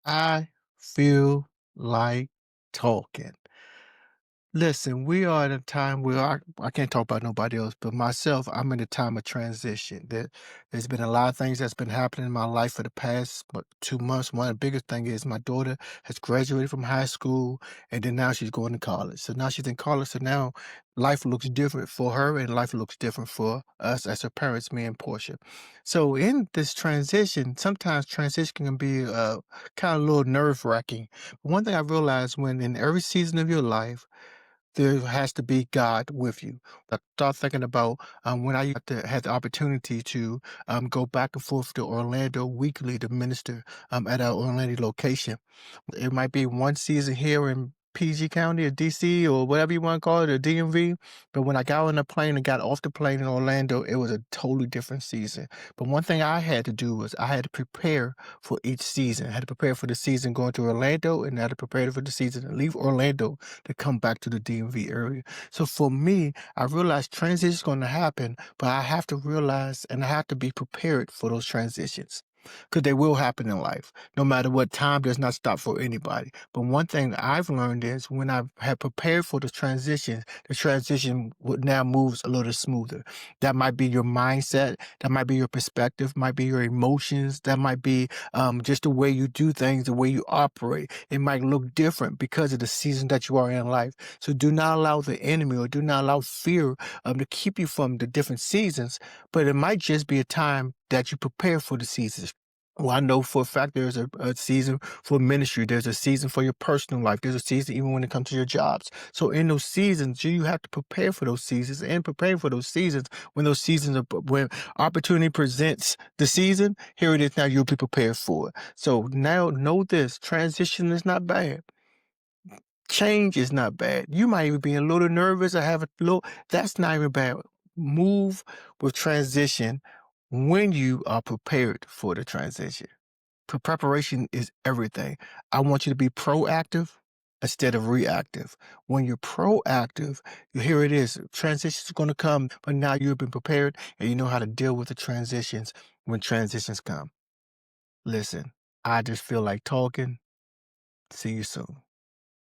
I feel like talking. Listen, we are at a time where I can't talk about nobody else, but myself, I'm in a time of transition. There's been a lot of things that's been happening in my life for the past 2 months. One of the biggest thing is my daughter has graduated from high school, and then now she's going to college. So now she's in college. So now life looks different for her, and life looks different for us as her parents, me and Portia. So in this transition, sometimes transition can be kind of a little nerve wracking. One thing I realized when in every season of your life there has to be God with you. I start thinking about when I had the opportunity to go back and forth to Orlando weekly to minister at our Orlando location. It might be one season here in PG County or DC or whatever you want to call it, or DMV. But when I got on the plane and got off the plane in Orlando, it was a totally different season. But one thing I had to do was I had to prepare for each season. I had to prepare for the season going to Orlando, and I had to prepare for the season to leave Orlando to come back to the DMV area. So for me, I realized transition is going to happen, but I have to realize and I have to be prepared for those transitions because they will happen in life. No matter what, time does not stop for anybody. But one thing that I've learned is when I have prepared for the transition now moves a little smoother. That might be your mindset, that might be your perspective, might be your emotions, that might be just the way you do things, the way you operate. It might look different because of the season that you are in life. So do not allow the enemy or do not allow fear to keep you from the different seasons, but it might just be a time that you prepare for the seasons. Well, I know for a fact there's a season for ministry. There's a season for your personal life. There's a season even when it comes to your jobs. So in those seasons, you have to prepare for those seasons and prepare for those seasons when those seasons are, when opportunity presents the season, here it is now, you'll be prepared for it. So now know this, transition is not bad. Change is not bad. You might even be a little nervous or have a little, that's not even bad. Move with transition when you are prepared for the transition. Preparation is everything. I want you to be proactive instead of reactive. When you're proactive, here it is. Transitions are going to come, but now you've been prepared and you know how to deal with the transitions when transitions come. Listen, I just feel like talking. See you soon.